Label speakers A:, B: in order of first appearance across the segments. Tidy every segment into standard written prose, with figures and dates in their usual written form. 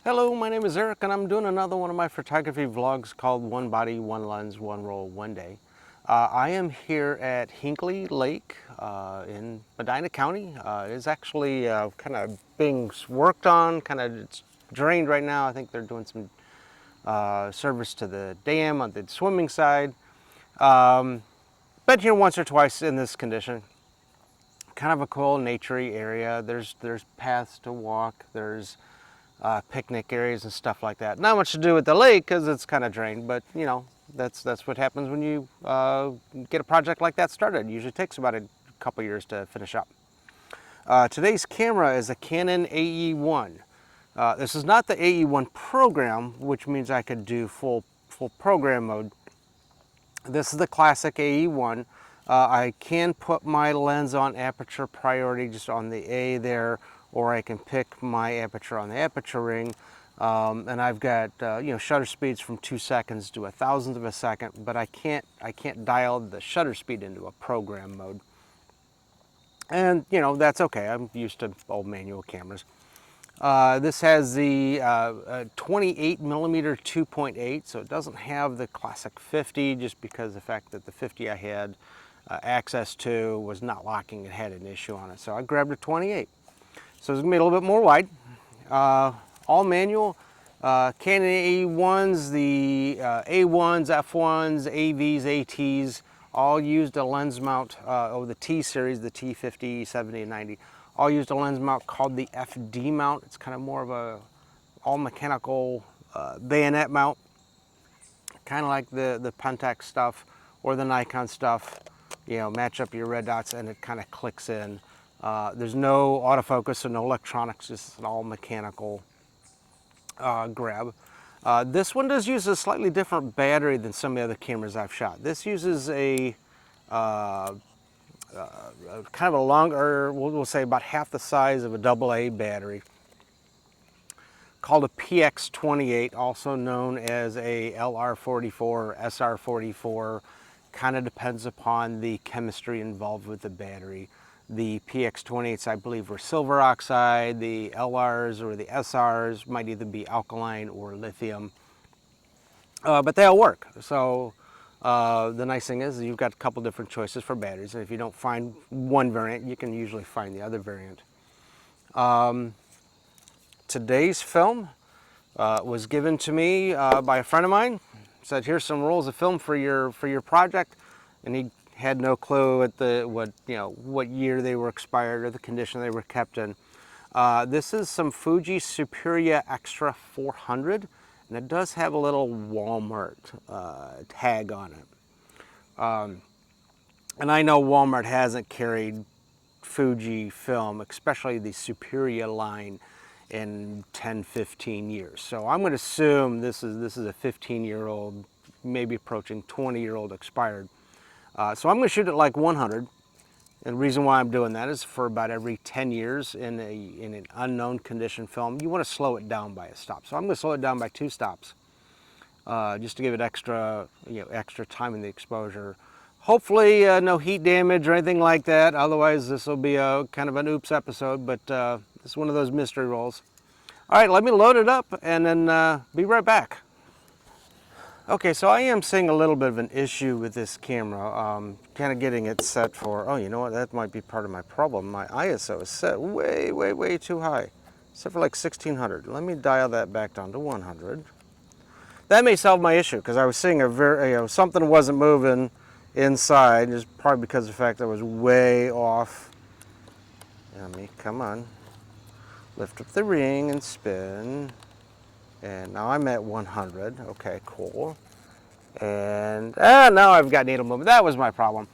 A: Hello, my name is Eric and I'm doing another one of my photography vlogs called One Body, One Lens, One Roll, One Day. I am here at Hinckley Lake in Medina County. It is actually kind of being worked on, it's drained right now. I think they're doing some service to the dam on the swimming side. Been here once or twice in this condition. Kind of a cool naturey area. There's paths to walk. There's picnic areas and stuff like that. Not much to do with the lake because it's kind of drained, but you know, that's what happens when you get a project like that started. It usually takes about a couple years to finish up. Today's camera is a Canon AE-1. This is not the AE-1 program, which means I could do full program mode. This is the classic AE-1. I can put my lens on aperture priority just on the A there, or I can pick my aperture on the aperture ring. And I've got shutter speeds from 2 seconds to 1,000th of a second, but I can't dial the shutter speed into a program mode. And you know, that's okay. I'm used to old manual cameras. This has the 28mm 2.8, so it doesn't have the classic 50, just because of the fact that the 50 I had access to was not locking. It had an issue on it, so I grabbed a 28. So it's gonna be a little bit more wide. All manual. Canon AE-1s, the A1s, F1s, AVs, ATs, all used a lens mount, the T series, the T50, 70, and 90, all used a lens mount called the FD mount. It's kind of more of a all mechanical bayonet mount, kind of like the Pentax stuff or the Nikon stuff. You know, match up your red dots and it kind of clicks in. There's no autofocus, so no electronics, just an all mechanical grab. This one does use a slightly different battery than some of the other cameras I've shot. This uses a kind of a longer, we'll say about half the size of a AA battery, called a PX28, also known as a LR44 or SR44. Kind of depends upon the chemistry involved with the battery. The PX28s, I believe, were silver oxide. The LRs or the SRs might either be alkaline or lithium, but they all work. So the nice thing is you've got a couple different choices for batteries, and if you don't find one variant, you can usually find the other variant. Today's film was given to me by a friend of mine. Said, here's some rolls of film for your project, and he had no clue at what year they were expired or the condition they were kept in. This is some Fuji Superia Extra 400, and it does have a little Walmart tag on it. And I know Walmart hasn't carried Fuji film, especially the Superia line, in 10-15 years. So I'm going to assume this is a 15-year-old, maybe approaching 20-year-old expired. So I'm going to shoot it like 100. And the reason why I'm doing that is for about every 10 years in an unknown condition film, you want to slow it down by a stop. So I'm going to slow it down by 2 stops, just to give it extra time in the exposure. Hopefully no heat damage or anything like that. Otherwise, this will be a kind of an oops episode, but it's one of those mystery rolls. All right, let me load it up and then be right back. Okay, so I am seeing a little bit of an issue with this camera. Kind of getting it set for, oh, you know what, that might be part of my problem. My ISO is set way, way, way too high. Set for like 1600. Let me dial that back down to 100. That may solve my issue, because I was seeing something wasn't moving inside, just probably because of the fact that I was way off. Let me, come on. Lift up the ring and spin. And now I'm at 100. Okay, cool. And now I've got needle movement. That was my problem.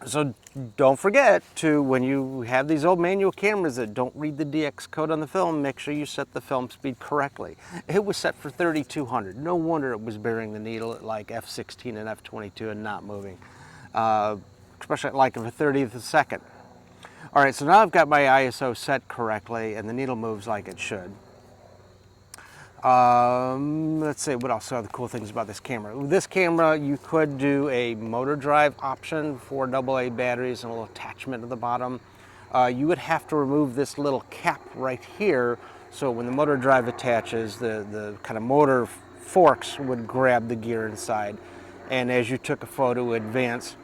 A: So don't forget to, when you have these old manual cameras that don't read the DX code on the film, make sure you set the film speed correctly. It was set for 3200. No wonder it was burying the needle at like F16 and F22 and not moving, especially at like a 30th of a second. All right, so now I've got my ISO set correctly and the needle moves like it should. Let's see, what else are the cool things about this camera? With this camera, you could do a motor drive option for AA batteries and a little attachment at the bottom. You would have to remove this little cap right here So when the motor drive attaches, the kind of motor forks would grab the gear inside. And as you took a photo advance,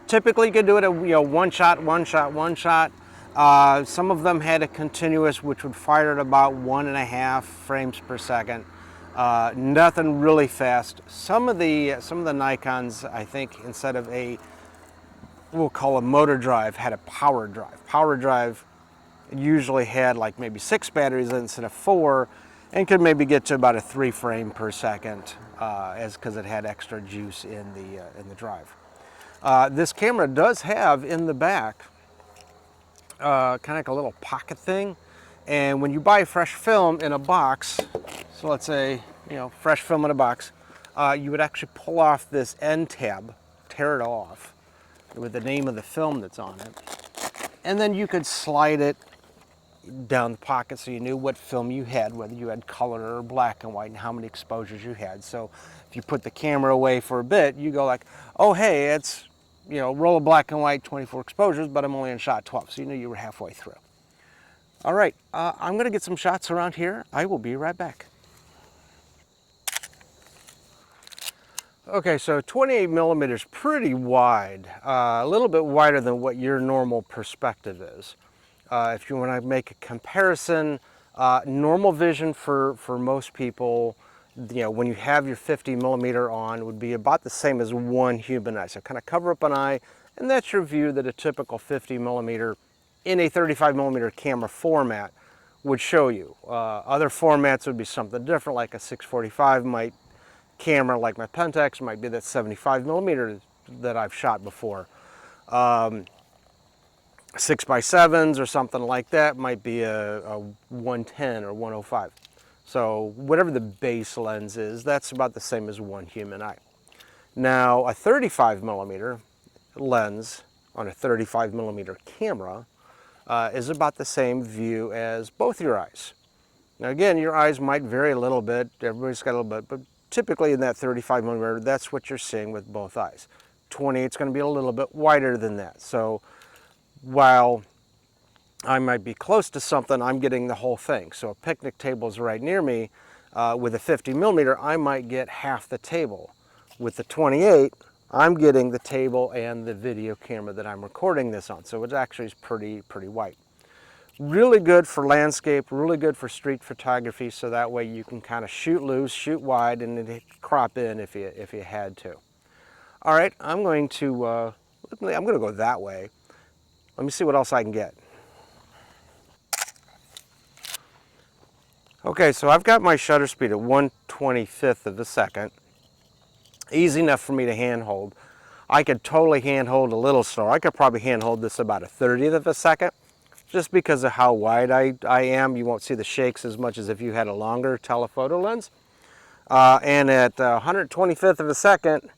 A: typically you could do it at one shot, one shot, one shot. Some of them had a continuous, which would fire at about 1.5 frames per second. Nothing really fast. Some of the Nikons, I think, instead of we'll call a motor drive, had a power drive. Power drive usually had like maybe 6 batteries instead of 4, and could maybe get to about a 3 frame per second, because it had extra juice in the drive. This camera does have in the back kind of like a little pocket thing, and when you buy fresh film in a box, so let's say fresh film in a box, you would actually pull off this end tab, tear it off with the name of the film that's on it, and then you could slide it down the pocket so you knew what film you had, whether you had color or black and white, and how many exposures you had. So if you put the camera away for a bit, you go like, oh hey, it's roll of black and white, 24 exposures, but I'm only in shot 12, so you knew you were halfway through. All right, I'm gonna get some shots around here. I will be right back. Okay, so 28 millimeters, pretty wide, a little bit wider than what your normal perspective is. If you want to make a comparison, normal vision for most people, when you have your 50 millimeter on, would be about the same as one human eye. So kind of cover up an eye, and that's your view that a typical 50 millimeter in a 35 millimeter camera format would show you. Other formats would be something different, like a 645 camera like my Pentax might be that 75 millimeter that I've shot before. 6x7s or something like that might be a 110 or 105. So whatever the base lens is, that's about the same as one human eye. Now a 35 millimeter lens on a 35 millimeter camera is about the same view as both your eyes. Now again, your eyes might vary a little bit, everybody's got a little bit, but typically in that 35 millimeter, that's what you're seeing with both eyes. 28 is going to be a little bit wider than that. So while I might be close to something, I'm getting the whole thing. So a picnic table is right near me. With a 50 millimeter, I might get half the table. With the 28, I'm getting the table and the video camera that I'm recording this on. So it actually is pretty wide. Really good for landscape, really good for street photography, so that way you can kind of shoot loose, shoot wide, and then crop in if you had to. All right, I'm going to go that way. Let me see what else I can get. Okay, so I've got my shutter speed at 1/25th of a second. Easy enough for me to handhold. I could totally handhold a little slower. I could probably handhold this about a 30th of a second. Just because of how wide I am, you won't see the shakes as much as if you had a longer telephoto lens. And at 125th of a second,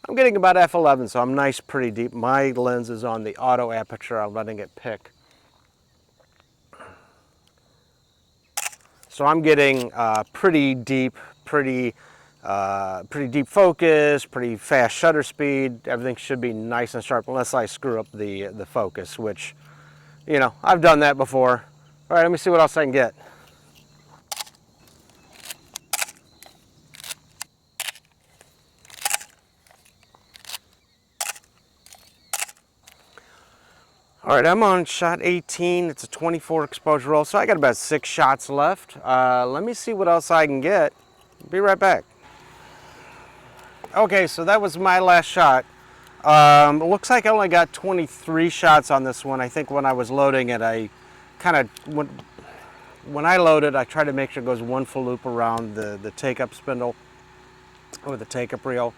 A: I'm getting about f11, so I'm nice, pretty deep. My lens is on the auto aperture. I'm letting it pick. So I'm getting pretty deep focus, pretty fast shutter speed. Everything should be nice and sharp unless I screw up the focus, which, I've done that before. All right, let me see what else I can get. All right, I'm on shot 18. It's a 24 exposure roll, so I got about 6 shots left. Let me see what else I can get. Be right back. Okay, so that was my last shot. It looks like I only got 23 shots on this one. I think when I was loading it, I kind of, when I load it, I try to make sure it goes one full loop around the take-up spindle or the take-up reel.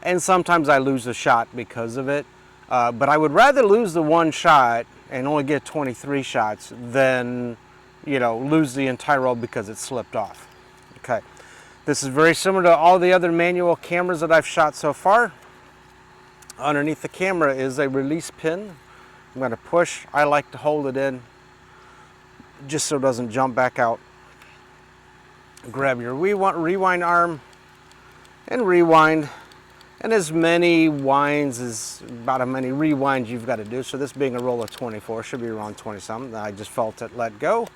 A: And sometimes I lose a shot because of it. But I would rather lose the one shot and only get 23 shots than, lose the entire roll because it slipped off. Okay. This is very similar to all the other manual cameras that I've shot so far. Underneath the camera is a release pin. I'm going to push. I like to hold it in just so it doesn't jump back out. Grab your rewind arm and rewind. And as many winds is about how many rewinds you've got to do. So this being a roll of 24 should be around 20 something. I just felt it let go.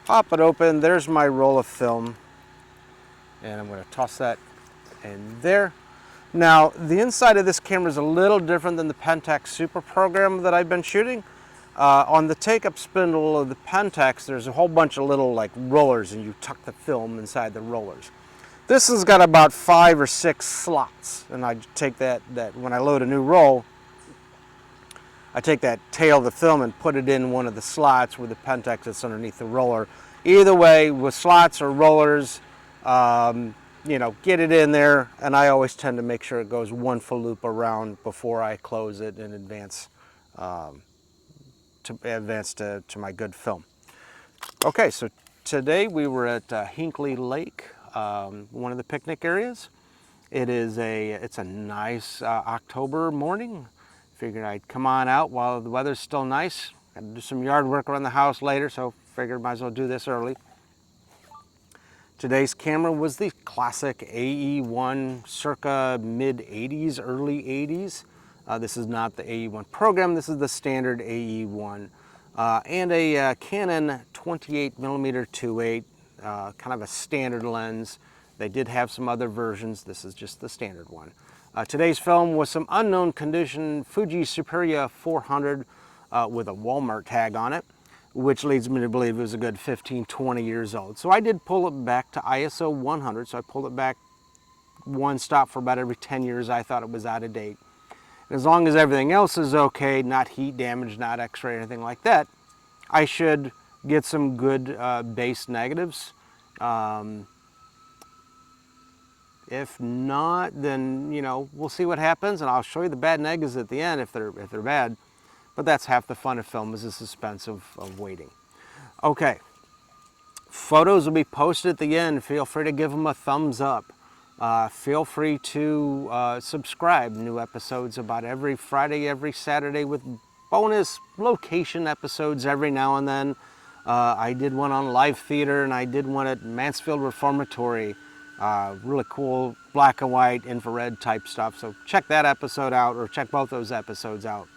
A: pop it open. There's my roll of film. And I'm going to toss that in there. Now, the inside of this camera is a little different than the Pentax Super program that I've been shooting. On the take-up spindle of the Pentax, there's a whole bunch of little like rollers, and you tuck the film inside the rollers. This has got about 5 or 6 slots, and I take that when I load a new roll, I take that tail of the film and put it in one of the slots where the Pentax that's underneath the roller. Either way, with slots or rollers, you know, get it in there, and I always tend to make sure it goes one full loop around before I close it in advance to my good film. Okay, so today we were at Hinckley Lake, one of the picnic areas. It's a nice October morning. Figured I'd come on out while the weather's still nice. Got to do some yard work around the house later, so figured might as well do this early. Today's camera was the classic AE-1 circa mid-80s, early 80s. This is not the AE-1 program, this is the standard AE-1. And a Canon 28mm 2.8, kind of a standard lens. They did have some other versions, this is just the standard one. Today's film was some unknown condition Fuji Superia 400 with a Walmart tag on it, which leads me to believe it was a good 15, 20 years old. So I did pull it back to ISO 100, so I pulled it back one stop for about every 10 years. I thought it was out of date. As long as everything else is okay, not heat damage, not x-ray, anything like that, I should get some good base negatives. If not, then, you know, we'll see what happens, and I'll show you the bad negatives at the end if they're bad. But that's half the fun of film, is the suspense of waiting. Okay, photos will be posted at the end. Feel free to give them a thumbs up. Feel free to subscribe. New episodes about every Friday, every Saturday, with bonus location episodes every now and then. I did one on live theater, and I did one at Mansfield Reformatory. Really cool black and white infrared type stuff. So check that episode out, or check both those episodes out.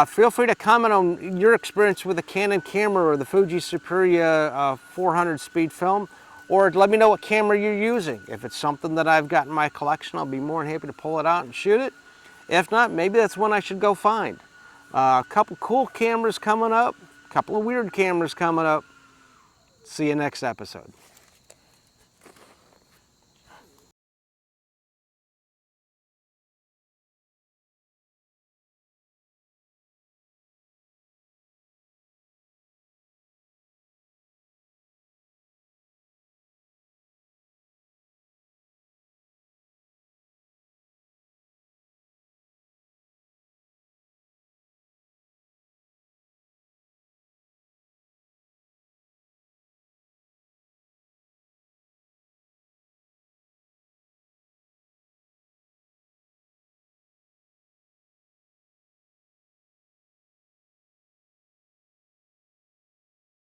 A: Feel free to comment on your experience with the Canon camera or the Fuji Superia 400 speed film, or let me know what camera you're using. If it's something that I've got in my collection, I'll be more than happy to pull it out and shoot it. If not, maybe that's one I should go find. A couple cool cameras coming up, a couple of weird cameras coming up. See you next episode.